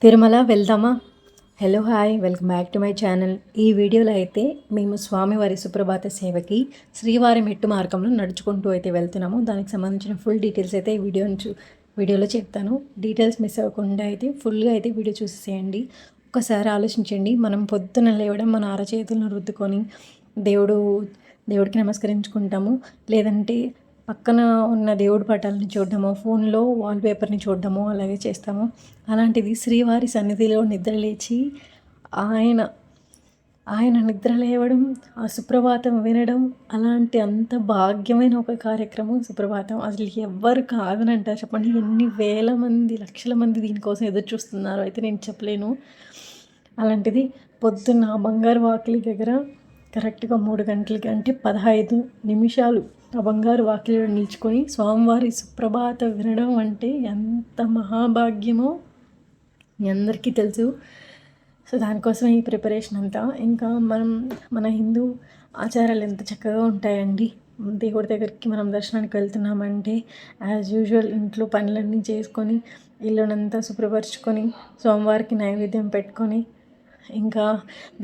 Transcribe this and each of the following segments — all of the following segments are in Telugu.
తిరుమల వెళ్దామా? Hello hi welcome back to my channel. ఈ వీడియోలో అయితే మేము స్వామివారి సుప్రభాత సేవకి శ్రీవారి మెట్టు మార్గంలో నడుచుకుంటూ అయితే వెళ్తున్నాము. దానికి సంబంధించిన ఫుల్ డీటెయిల్స్ అయితే ఈ వీడియోలో చెప్తాను. డీటెయిల్స్ మిస్ అవ్వకుండా అయితే ఫుల్గా అయితే వీడియో చూసేసేయండి. ఒకసారి ఆలోచించండి, మనం పొద్దున లేవడం మన అరచేతులను రుద్దుకొని దేవుడికి నమస్కరించుకుంటాము. లేదంటే పక్కన ఉన్న దేవుడి పటాలను చూడడము, ఫోన్లో వాల్పేపర్ని చూడడము అలాగే చేస్తాము. అలాంటిది శ్రీవారి సన్నిధిలో నిద్రలేచి ఆయన ఆయన నిద్ర లేవడం, ఆ సుప్రభాతం వినడం, అలాంటి అంత భాగ్యమైన ఒక కార్యక్రమం సుప్రభాతం. అసలు ఎవ్వరు కాదని అంటారు చెప్పండి. ఎన్ని వేల మంది, లక్షల మంది దీనికోసం ఎదురు చూస్తున్నారో అయితే నేను చెప్పలేను. అలాంటిది పొద్దున్న బంగారు వాకిలి దగ్గర కరెక్ట్గా 3 గంటలకి, అంటే 15 నిమిషాలు ఆ బంగారు వాకిలిలో నిల్చుకొని స్వామివారి సుప్రభాత వినడం అంటే ఎంత మహాభాగ్యమో మీ అందరికీ తెలుసు. సో దానికోసం ఈ ప్రిపరేషన్ అంతా. ఇంకా మన హిందూ ఆచారాలు ఎంత చక్కగా ఉంటాయండి. దేవుడి దగ్గరికి మనం దర్శనానికి వెళ్తున్నామంటే యాజ్ యూజువల్ ఇంట్లో పనులన్నీ చేసుకొని, ఇల్లునంతా శుభ్రపరచుకొని, స్వామివారికి నైవేద్యం పెట్టుకొని, ఇంకా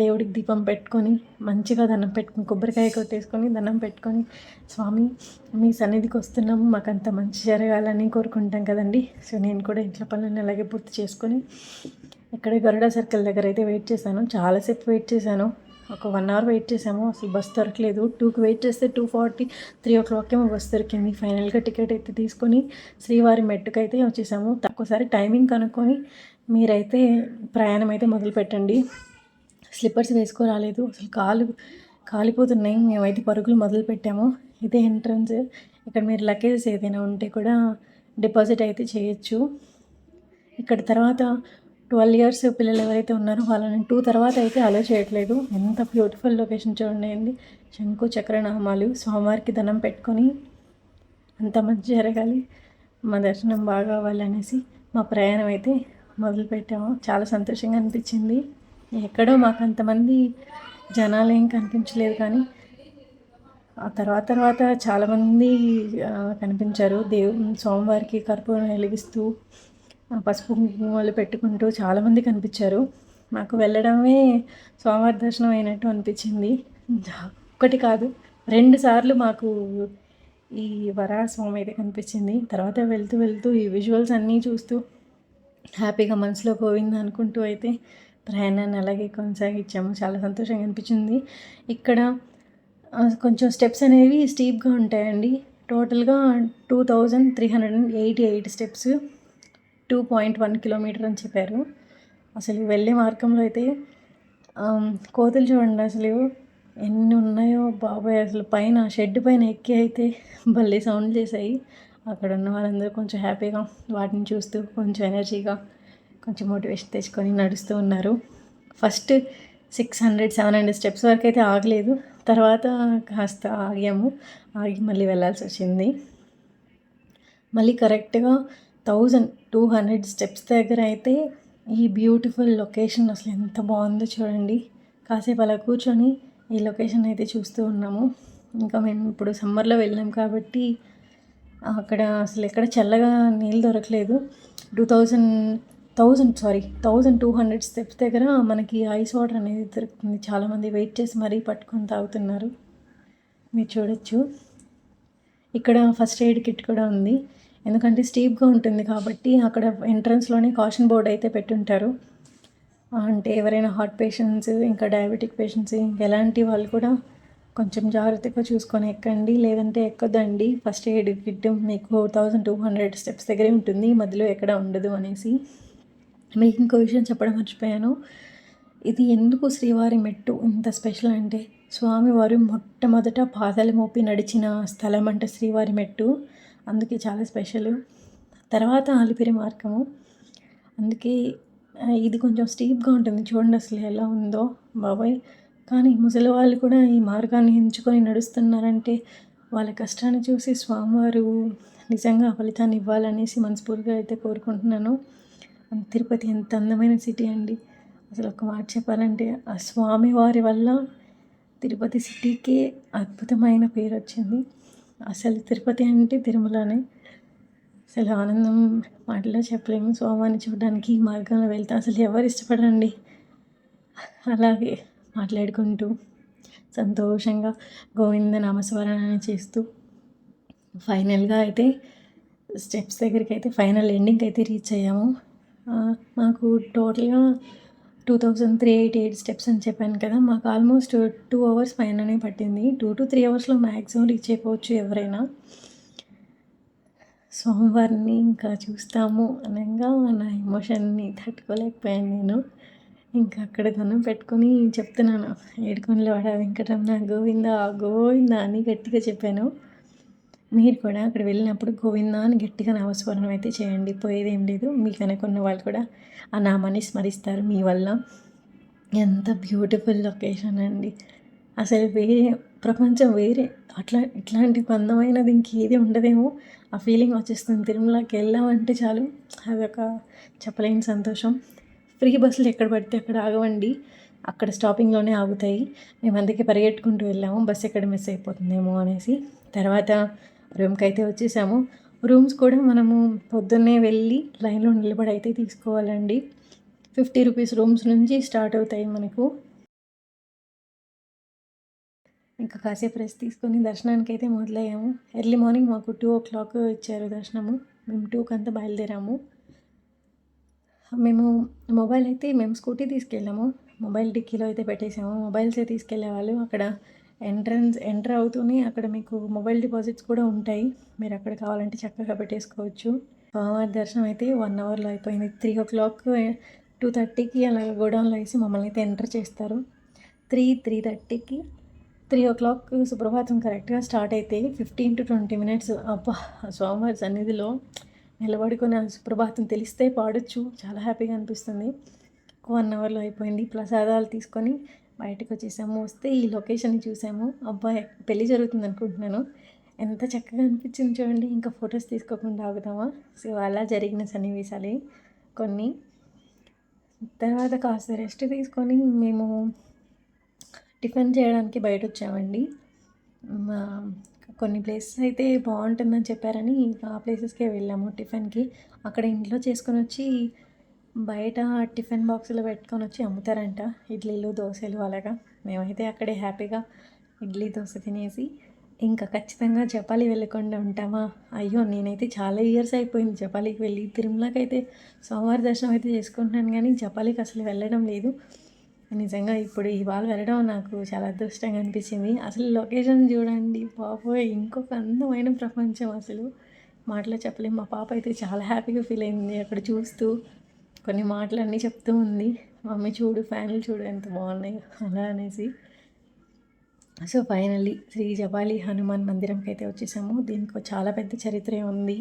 దేవుడికి దీపం పెట్టుకొని, మంచిగా దండం పెట్టుకొని, కొబ్బరికాయ కొట్టేసుకొని దండం పెట్టుకొని, స్వామి మీ సన్నిధికి వస్తున్నాము, మాకంత మంచి జరగాలని కోరుకుంటాం కదండి. సో నేను కూడా ఇంట్లో పనులను అలాగే పూర్తి చేసుకొని ఇక్కడ గరుడ సర్కిల్ దగ్గర అయితే వెయిట్ చేశాను. చాలాసేపు వెయిట్ చేశాను. ఒక 1 అవర్ వెయిట్ చేసాము. అసలు బస్ దొరకలేదు. 2కి వెయిట్ చేస్తే 2:40, 3 o'clock ఏమో బస్ దొరికింది. ఫైనల్గా టికెట్ అయితే తీసుకొని శ్రీవారి మెట్టుకైతే వచ్చేసాము. ఒక్కసారి టైమింగ్ కనుక్కొని మీరైతే ప్రయాణం అయితే మొదలు పెట్టండి. స్లిప్పర్స్ వేసుకోరాలేదు, అసలు కాలిపోతున్నాయి. మేమైతే పరుగులు మొదలు పెట్టాము. ఇదే ఎంట్రన్స్. ఇక్కడ మీరు లగేజెస్ ఏదైనా ఉంటే కూడా డిపాజిట్ అయితే చేయొచ్చు. ఇక్కడ తర్వాత 12 years పిల్లలు ఎవరైతే ఉన్నారో వాళ్ళని 2 తర్వాత అయితే అలో చేయట్లేదు. ఎంత బ్యూటిఫుల్ లొకేషన్ చూడండి. శంకు చక్రనామాలు, స్వామివారికి దండం పెట్టుకొని అంత మంచి జరగాలి, మా దర్శనం బాగా అవ్వాలనేసి మా ప్రయాణం అయితే మొదలుపెట్టాము. చాలా సంతోషంగా అనిపించింది. ఎక్కడో మాకు అంతమంది జనాలు ఏం కనిపించలేదు, కానీ ఆ తర్వాత చాలామంది కనిపించారు. స్వామివారికి కర్పూరం వెలిగిస్తూ పసుపు కుంకుమలు పెట్టుకుంటూ చాలామంది కనిపించారు. మాకు వెళ్ళడమే స్వామివారి దర్శనం అయినట్టు అనిపించింది. ఒకటి కాదు, 2 సార్లు మాకు ఈ వరాహస్వామి అయితే కనిపించింది. తర్వాత వెళ్తూ ఈ విజువల్స్ అన్నీ చూస్తూ హ్యాపీగా మనసులో గోవింద అనుకుంటూ అయితే ప్రయాణాన్ని అలాగే కొనసాగించాము. చాలా సంతోషంగా అనిపించింది. ఇక్కడ కొంచెం స్టెప్స్ అనేవి స్టీప్గా ఉంటాయండి. టోటల్గా 2388 స్టెప్స్, 2.1 kilometer అని చెప్పారు. అసలు వెళ్ళే మార్గంలో అయితే కోతులు చూడండి అసలు ఎన్ని ఉన్నాయో బాబాయ్. అసలు పైన షెడ్ పైన ఎక్కి అయితే భలే సౌండ్ చేశాయి. అక్కడ ఉన్న వాళ్ళందరూ కొంచెం హ్యాపీగా వాటిని చూస్తూ కొంచెం ఎనర్జీగా, కొంచెం మోటివేషన్ తెచ్చుకొని నడుస్తూ ఉన్నారు. ఫస్ట్ 600-700 స్టెప్స్ వరకు అయితే ఆగలేదు. తర్వాత కాస్త ఆగి మళ్ళీ వెళ్ళాల్సి వచ్చింది. మళ్ళీ కరెక్ట్గా 1200 స్టెప్స్ దగ్గర అయితే ఈ బ్యూటిఫుల్ లొకేషన్ అసలు ఎంత బాగుందో చూడండి. కాసేపు అలా కూర్చొని ఈ లొకేషన్ అయితే చూస్తూ ఉన్నాము. ఇంకా మేము ఇప్పుడు సమ్మర్లో వెళ్ళాం కాబట్టి అక్కడ అసలు ఎక్కడ చల్లగా నీళ్ళు దొరకలేదు. 1200 స్టెప్స్ దగ్గర మనకి ఐస్ వాటర్ అనేది దొరుకుతుంది. చాలామంది వెయిట్ చేసి మరీ పట్టుకొని తాగుతున్నారు, మీరు చూడొచ్చు. ఇక్కడ ఫస్ట్ ఎయిడ్ కిట్ కూడా ఉంది. ఎందుకంటే స్టీప్గా ఉంటుంది కాబట్టి అక్కడ ఎంట్రన్స్లోనే కాషన్ బోర్డ్ అయితే పెట్టుంటారు. అంటే ఎవరైనా హార్ట్ పేషెంట్స్, ఇంకా డయాబెటిక్ పేషెంట్స్, ఎలాంటి వాళ్ళు కూడా కొంచెం జాగ్రత్తగా చూసుకొని ఎక్కండి, లేదంటే ఎక్కొద్దండి. ఫస్ట్ ఎయిడ్ కిట్ మీకు 1200 స్టెప్స్ దగ్గరే ఉంటుంది, మధ్యలో ఎక్కడ ఉండదు అనేసి. మీకు ఇంకో విషయం చెప్పడం మర్చిపోయాను. ఇది ఎందుకు శ్రీవారి మెట్టు ఇంత స్పెషల్ అంటే, స్వామివారు మొట్టమొదట పాదాలు మోపి నడిచిన స్థలం అంటే శ్రీవారి మెట్టు, అందుకే చాలా స్పెషల్. తర్వాత అలిపిరి మార్గము, అందుకే ఇది కొంచెం స్టీప్గా ఉంటుంది. చూడండి అసలు ఎలా ఉందో బాబాయ్. కానీ ముసలి వాళ్ళు కూడా ఈ మార్గాన్ని ఎంచుకొని నడుస్తున్నారంటే వాళ్ళ కష్టాన్ని చూసి స్వామివారు నిజంగా ఫలితాన్ని ఇవ్వాలనేసి మనస్ఫూర్తిగా అయితే కోరుకుంటున్నాను. తిరుపతి ఎంత అందమైన సిటీ అండి. అసలు ఒక మాట చెప్పాలంటే ఆ స్వామివారి వల్ల తిరుపతి సిటీకే అద్భుతమైన పేరు వచ్చింది. అసలు తిరుపతి అంటే తిరుమలనే. అసలు ఆనందం మాటల్లో చెప్పలేము. స్వామివారిని చూడడానికి ఈ మార్గంలో వెళ్తే అసలు ఎవరు ఇష్టపడరండి. అలాగే మాట్లాడుకుంటూ సంతోషంగా గోవింద నామస్మరణని చేస్తూ ఫైనల్గా అయితే స్టెప్స్ దగ్గరికి అయితే ఫైనల్ ఎండింగ్కి అయితే రీచ్ అయ్యాము. మాకు టోటల్గా 2388 స్టెప్స్ అని చెప్పాను కదా, మాకు ఆల్మోస్ట్ 2 అవర్స్ పైననే పట్టింది. 2 to 3 అవర్స్లో మ్యాక్సిమం రీచ్ అయిపోవచ్చు ఎవరైనా. స్వామివారిని ఇంకా చూస్తాము అనగా నా ఎమోషన్ని తట్టుకోలేకపోయాను నేను. ఇంకా అక్కడ దండం పెట్టుకొని చెప్తున్నాను, ఏడుకొండలవాడ వెంకటరమణ గోవింద గోవింద అని గట్టిగా చెప్పాను. మీరు కూడా అక్కడ వెళ్ళినప్పుడు గోవింద అని గట్టిగా నామస్మరణం అయితే చేయండి. పోయేదేం లేదు. మీకు అనుకున్న వాళ్ళు కూడా ఆ నామాన్ని స్మరిస్తారు మీ వల్ల. ఎంత బ్యూటిఫుల్ లొకేషన్ అండి. అసలు వేరే ప్రపంచం వేరే ఇట్లాంటి అందమైనది ఇంకేది ఉండదేమో ఆ ఫీలింగ్ వచ్చేస్తుంది. తిరుమలకి వెళ్ళామంటే చాలు అదొక చెప్పలేని సంతోషం. ఫ్రీ బస్సులు ఎక్కడ పడితే అక్కడ ఆగవండి, అక్కడ స్టాపింగ్లోనే ఆగుతాయి. మేము అందుకే పరిగెట్టుకుంటూ వెళ్ళాము, బస్సు ఎక్కడ మిస్ అయిపోతుందేమో అనేసి. తర్వాత రూమ్కి అయితే వచ్చేసాము. రూమ్స్ కూడా మనము పొద్దున్నే వెళ్ళి లైన్లో నిలబడి అయితే తీసుకోవాలండి. 50 రూపీస్ రూమ్స్ నుంచి స్టార్ట్ అవుతాయి మనకు. ఇంకా కాసేపు రెస్ట్ తీసుకొని దర్శనానికి అయితే మొదలయ్యాము. ఎర్లీ మార్నింగ్ మాకు 2 o'clock ఇచ్చారు దర్శనము. మేము 2కి అంతా బయలుదేరాము. మేము స్కూటీ తీసుకెళ్ళాము. మొబైల్ డిక్కీలో అయితే పెట్టేసాము. మొబైల్సే తీసుకెళ్ళే వాళ్ళు అక్కడ ఎంటర్ అవుతూనే అక్కడ మీకు మొబైల్ డిపాజిట్స్ కూడా ఉంటాయి. మీరు అక్కడ కావాలంటే చక్కగా పెట్టేసుకోవచ్చు. స్వామివారి దర్శనం అయితే 1 అవర్లో అయిపోయింది. 3 o'clock 2:30కి అలా గోడౌన్లో వేసి మమ్మల్ని అయితే ఎంటర్ చేస్తారు. 3:30కి 3 o'clock సుప్రభాతం కరెక్ట్గా స్టార్ట్ అయితే 15 to 20 minutes అబ్బా స్వామివారి సన్నిధిలో నిలబడుకొని ఆ సుప్రభాతం తెలిస్తే పాడొచ్చు. చాలా హ్యాపీగా అనిపిస్తుంది. 1 అవర్లో అయిపోయింది. ప్రసాదాలు తీసుకొని బయటకు వచ్చేసాము. వస్తే ఈ లొకేషన్ని చూసాము. అబ్బాయి పెళ్ళి జరుగుతుంది అనుకుంటున్నాను. ఎంత చక్కగా అనిపించింది చూడండి. ఇంకా ఫొటోస్ తీసుకోకుండా ఆగుతామా? సో అలా జరిగిన సన్నివేశాలే కొన్ని. తర్వాత కాస్త రెస్ట్ తీసుకొని మేము టిఫిన్ చేయడానికి బయట వచ్చామండి. కొన్ని ప్లేసెస్ అయితే బాగుంటుందని చెప్పారని ఆ ప్లేసెస్కే వెళ్ళాము టిఫిన్కి. అక్కడ ఇంట్లో చేసుకొని వచ్చి బయట టిఫిన్ బాక్సులో పెట్టుకొని వచ్చి అమ్ముతారంట, ఇడ్లీలు దోశలు అలాగా. మేమైతే అక్కడే హ్యాపీగా ఇడ్లీ దోశ తినేసి ఇంకా ఖచ్చితంగా జపాలి వెళ్ళకుండా ఉంటామా? అయ్యో నేనైతే చాలా ఇయర్స్ అయిపోయింది జపాలికి వెళ్ళి. తిరుమలకి అయితే సోమవారి దర్శనం అయితే చేసుకుంటున్నాను కానీ జపాలికి అసలు వెళ్ళడం లేదు. నిజంగా ఇప్పుడు ఇవాళ వెళ్ళడం నాకు చాలా అదృష్టంగా అనిపించింది. అసలు లొకేషన్ చూడండి బాబోయ్, ఇంకొక అందమైన ప్రపంచం అసలు మాటలో చెప్పలేము. మా పాప అయితే చాలా హ్యాపీగా ఫీల్ అయింది అక్కడ చూస్తూ. కొన్ని మాటలన్నీ చెప్తూ ఉంది, మమ్మీ చూడు ఫ్యాన్లు చూడు ఎంత బాగున్నాయి అలా అనేసి. సో ఫైనల్లీ శ్రీ జపాలి హనుమాన్ మందిరంకి అయితే వచ్చేసాము. దీనికి చాలా పెద్ద చరిత్ర ఉంది.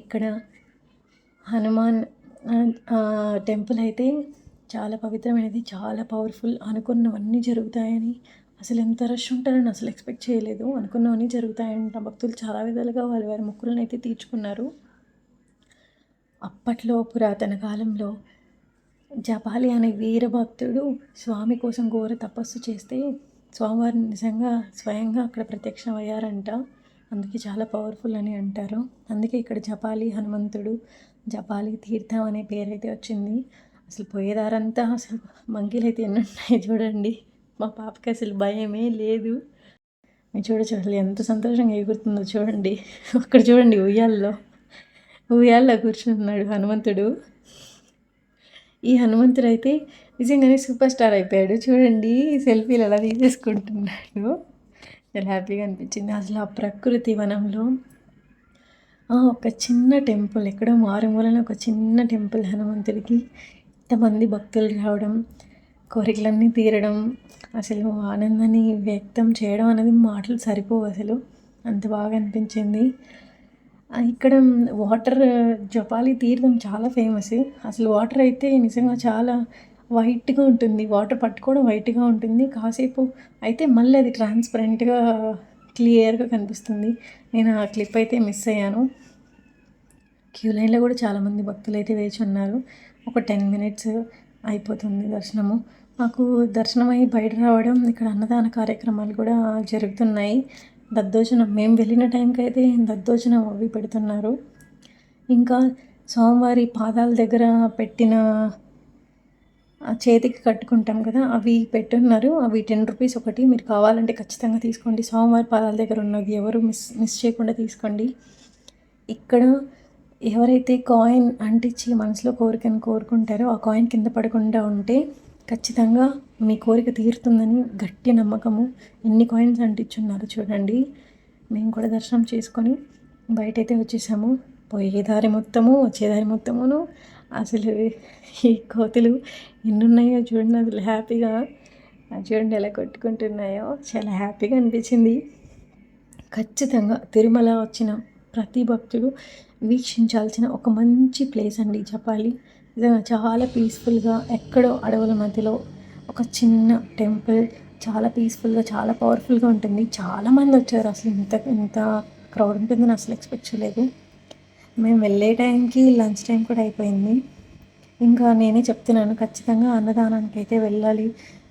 ఇక్కడ హనుమాన్ టెంపుల్ అయితే చాలా పవిత్రమైనది, చాలా పవర్ఫుల్. అనుకున్నవన్నీ జరుగుతాయని, అసలు ఎంత రష్ ఉంటారని అసలు ఎక్స్పెక్ట్ చేయలేదు. అనుకున్నవన్నీ జరుగుతాయంట. భక్తులు చాలా విధాలుగా వారి మొక్కులను అయితే తీర్చుకున్నారు. అప్పట్లో పురాతన కాలంలో జపాలి అనే వీరభక్తుడు స్వామి కోసం ఘోర తపస్సు చేస్తే స్వామివారిని నిజంగా స్వయంగా అక్కడ ప్రత్యక్షం అయ్యారంట. అందుకే చాలా పవర్ఫుల్ అని అంటారు. అందుకే ఇక్కడ జపాలి హనుమంతుడు, జపాలి తీర్థం అనే పేరైతే వచ్చింది. అసలు పోయేదారంతా అసలు మంకీలు అయితే ఎన్ని ఉన్నాయి చూడండి. మా పాపకి అసలు భయమే లేదు. మీరు చూడచ్చు అసలు ఎంత సంతోషంగా ఎగురుతుందో చూడండి. అక్కడ చూడండి ఉయ్యాల్లో కూర్చున్నాడు హనుమంతుడు. ఈ హనుమంతుడు అయితే నిజంగానే సూపర్ స్టార్ అయిపోయాడు చూడండి. సెల్ఫీలు అలా తీసేసుకుంటున్నాడు. చాలా హ్యాపీగా అనిపించింది. అసలు ఆ ప్రకృతి వనంలో ఒక చిన్న టెంపుల్, ఎక్కడో మారుమూలన ఒక చిన్న టెంపుల్ హనుమంతుడికి ఇంతమంది భక్తులు రావడం, కోరికలన్నీ తీరడం, అసలు ఆనందాన్ని వ్యక్తం చేయడం అనేది మాటలు సరిపోవు. అసలు అంత బాగా అనిపించింది. ఇక్కడ వాటర్ జపాలి తీర్థం చాలా ఫేమస్. అసలు వాటర్ అయితే నిజంగా చాలా వైట్గా ఉంటుంది. వాటర్ పట్టుకోవడం వైట్గా ఉంటుంది. కాసేపు అయితే మళ్ళీ అది ట్రాన్స్పరెంట్గా క్లియర్గా కనిపిస్తుంది. నేను ఆ క్లిప్ అయితే మిస్ అయ్యాను. క్యూ లైన్లో కూడా చాలామంది భక్తులు అయితే వేచి ఉన్నారు. ఒక 10 minutes అయిపోతుంది దర్శనము. మాకు దర్శనమై బయట రావడం, ఇక్కడ అన్నదాన కార్యక్రమాలు కూడా జరుగుతున్నాయి. దద్దోజనం మేము వెళ్ళిన టైంకి అయితే దద్దోజనం అవి పెడుతున్నారు. ఇంకా స్వామివారి పాదాల దగ్గర పెట్టిన చేతికి కట్టుకుంటాం కదా, అవి పెట్టున్నారు. అవి 10 రూపీస్ ఒకటి. మీరు కావాలంటే ఖచ్చితంగా తీసుకోండి. స్వామివారి పాదాల దగ్గర ఉన్నది ఎవరు మిస్ చేయకుండా తీసుకోండి. ఇక్కడ ఎవరైతే కాయిన్ అంటించి మనసులో కోరికను కోరుకుంటారో ఆ కాయిన్ కింద పడకుండా ఉంటే ఖచ్చితంగా మీ కోరిక తీరుతుందని గట్టి నమ్మకము. ఎన్ని కాయిన్స్ అంటించున్నారు చూడండి. మేము కూడా దర్శనం చేసుకొని బయటైతే వచ్చేసాము. పోయేదారి మొత్తము వచ్చేదారి మొత్తమును అసలు ఈ కోతులు ఎన్నున్నాయో చూడండి. అసలు హ్యాపీగా చూడండి ఎలా కొట్టుకుంటున్నాయో, చాలా హ్యాపీగా అనిపించింది. ఖచ్చితంగా తిరుమల వచ్చిన ప్రతి భక్తుడు వీక్షించాల్సిన ఒక మంచి ప్లేస్ అండి చెప్పాలి. నిజంగా చాలా పీస్ఫుల్గా, ఎక్కడో అడవుల మధ్యలో ఒక చిన్న టెంపుల్, చాలా పీస్ఫుల్గా, చాలా పవర్ఫుల్గా ఉంటుంది. చాలామంది వచ్చారు. అసలు ఇంత క్రౌడ్ ఉంటుందని అసలు ఎక్స్పెక్ట్ చేయలేదు. మేము వెళ్ళే టైంకి లంచ్ టైం కూడా అయిపోయింది. ఇంకా నేనే చెప్తున్నాను ఖచ్చితంగా అన్నదానానికి అయితే వెళ్ళాలి.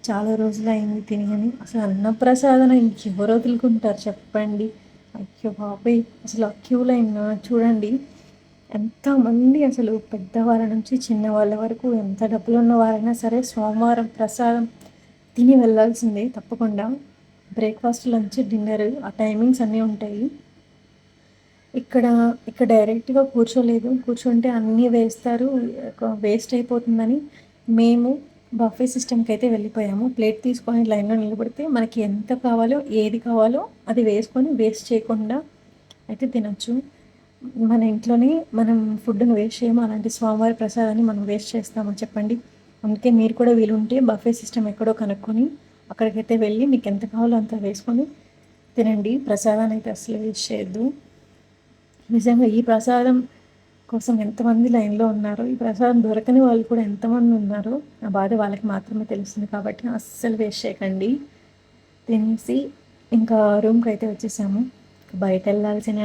చాలా రోజులు అయింది తిని అని. అసలు అన్నప్రసాదన ఇంకెవరు వదులుకుంటారు చెప్పండి. అయ్యో బాబాయ్, అసలు ఆ క్యూ లైన్ చూడండి ఎంతమంది, అసలు పెద్దవాళ్ళ నుంచి చిన్నవాళ్ళ వరకు ఎంత డబ్బులు ఉన్న వారైనా సరే సోమవారం ప్రసాదం తిని వెళ్ళాల్సిందే తప్పకుండా. బ్రేక్ఫాస్ట్, లంచ్, డిన్నర్ ఆ టైమింగ్స్ అన్నీ ఉంటాయి. ఇక్కడ డైరెక్ట్గా కూర్చుంటే అన్నీ వేస్తారు, వేస్ట్ అయిపోతుందని మేము బఫే సిస్టమ్కి అయితే వెళ్ళిపోయాము. ప్లేట్ తీసుకొని లైన్లో నిలబడితే మనకి ఎంత కావాలో, ఏది కావాలో అది వేసుకొని వేస్ట్ చేయకుండా అయితే తినచ్చు. మన ఇంట్లోనే మనం ఫుడ్ని వేస్ట్ చేయము, అలాంటి స్వామివారి ప్రసాదాన్ని మనం వేస్ట్ చేస్తామని చెప్పండి. అందుకే మీరు కూడా వీలుంటే బఫే సిస్టమ్ ఎక్కడో కనుక్కొని అక్కడికైతే వెళ్ళి మీకు ఎంత కావాలో అంత వేసుకొని తినండి. ప్రసాదాన్ని అయితే అసలు వేస్ట్ చేయొద్దు. నిజంగా ఈ ప్రసాదం కోసం ఎంతమంది లైన్లో ఉన్నారో, ఈ ప్రసాదం దొరకని వాళ్ళు కూడా ఎంతమంది ఉన్నారో ఆ బాధ వాళ్ళకి మాత్రమే తెలుస్తుంది. కాబట్టి అస్సలు వేస్ట్ చేయకండి. తినేసి ఇంకా రూమ్కి అయితే వచ్చేసాము. బయట వెళ్ళాల్సిన,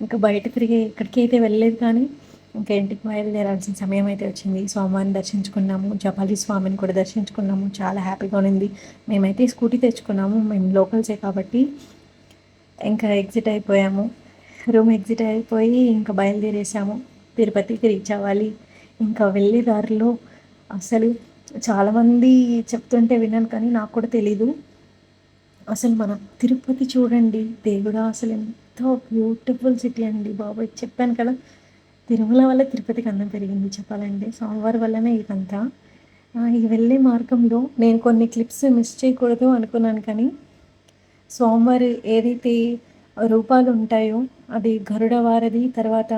ఇంకా బయట తిరిగి ఎక్కడికి అయితే వెళ్ళలేదు, కానీ ఇంకా ఇంటికి బయలుదేరాల్సిన సమయం అయితే వచ్చింది. స్వామివారిని దర్శించుకున్నాము, జపాలి స్వామిని కూడా దర్శించుకున్నాము. చాలా హ్యాపీగా ఉంది. మేమైతే స్కూటీ తెచ్చుకున్నాము, మేము లోకల్సే కాబట్టి. ఇంకా ఎగ్జిట్ అయిపోయాము. రూమ్ ఎగ్జిట్ అయిపోయి ఇంకా బయలుదేరేసాము. తిరుపతికి రీచ్ అవ్వాలి. ఇంకా వెళ్ళే దారిలో అసలు చాలామంది చెప్తుంటే విన్నాను, కానీ నాకు కూడా తెలీదు. అసలు మన తిరుపతి చూడండి దేవుడా, అసలు ఎంతో బ్యూటిఫుల్ సిటీ అండి బాబాయ్. చెప్పాను కదా, తిరుమల వల్ల తిరుపతికి అందం పెరిగింది చెప్పాలంటే. స్వామివారి వల్లనే ఇదంతా. ఈ వెళ్ళే మార్గంలో నేను కొన్ని క్లిప్స్ మిస్ చేయకూడదు అనుకున్నాను, కానీ స్వామివారి ఏదైతే రూపాలు ఉంటాయో అది గరుడ వారిది, తర్వాత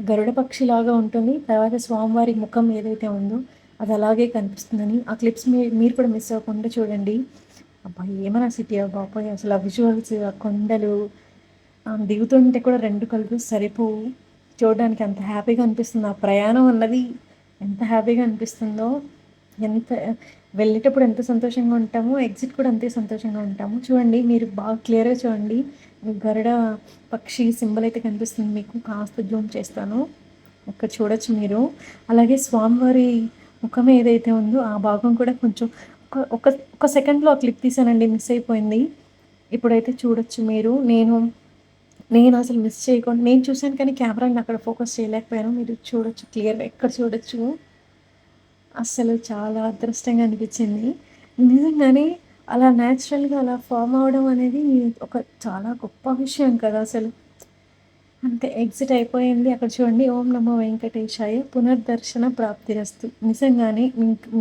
గరుడ పక్షిలాగా ఉంటుంది, తర్వాత స్వామివారి ముఖం ఏదైతే ఉందో అది అలాగే కనిపిస్తుందని ఆ క్లిప్స్ మీరు కూడా మిస్ అవ్వకుండా చూడండి. అబ్బాయి ఏమైనా సిటీ బాబాయ్, అసలు ఆ విజువల్స్, ఆ కొండలు దిగుతుంటే కూడా రెండు కళ్ళు సరిపోవు. చూడడానికి అంత హ్యాపీగా అనిపిస్తుంది. ఆ ప్రయాణం అన్నది ఎంత హ్యాపీగా అనిపిస్తుందో, ఎంత వెళ్ళేటప్పుడు ఎంత సంతోషంగా ఉంటామో ఎగ్జిట్ కూడా అంతే సంతోషంగా ఉంటాము. చూడండి, మీరు బాగా క్లియర్గా చూడండి, గరుడ పక్షి సింబల్ అయితే కనిపిస్తుంది మీకు. కాస్త జూమ్ చేస్తాను, ఇక్కడ చూడొచ్చు మీరు. అలాగే స్వామివారి ముఖం ఏదైతే ఉందో ఆ భాగం కూడా కొంచెం ఒక సెకండ్లో ఆ క్లిప్ తీసానండి, మిస్ అయిపోయింది. ఇప్పుడైతే చూడొచ్చు మీరు. నేను అసలు మిస్ చేయకుండా నేను చూశాను, కానీ కెమెరాని అక్కడ ఫోకస్ చేయలేకపోయాను. మీరు చూడొచ్చు క్లియర్గా, ఎక్కడ చూడొచ్చు. అస్సలు చాలా అదృష్టంగా అనిపించింది నిజంగానే. అలా న్యాచురల్గా అలా ఫామ్ అవడం అనేది ఒక చాలా గొప్ప విషయం కదా అసలు. అంతే, ఎగ్జిట్ అయిపోయింది. అక్కడ చూడండి, ఓం నమో వెంకటేశాయ పునర్దర్శన ప్రాప్తిరస్తు. నిజంగానే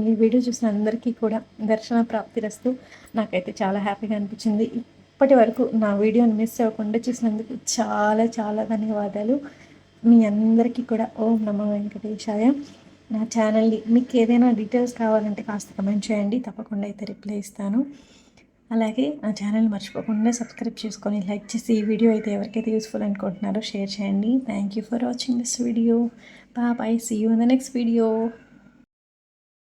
మీ వీడియో చూసిన అందరికీ కూడా దర్శన ప్రాప్తిరస్తు. నాకైతే చాలా హ్యాపీగా అనిపించింది. ఇప్పటి వరకు నా వీడియోని మిస్ అవ్వకుండా చూసినందుకు చాలా చాలా ధన్యవాదాలు. మీ అందరికీ కూడా ఓం నమో వెంకటేశాయ. నా ఛానల్ని మీకు ఏదైనా డీటెయిల్స్ కావాలంటే కాస్త కమెంట్ చేయండి, తప్పకుండా అయితే రిప్లై ఇస్తాను. అలాగే నా ఛానల్ మర్చిపోకుండా సబ్స్క్రైబ్ చేసుకొని లైక్ చేసి ఈ వీడియో అయితే ఎవరికైతే యూస్ఫుల్ అనుకుంటున్నారో షేర్ చేయండి. Thank you for watching this video. Bye, see you in the next video.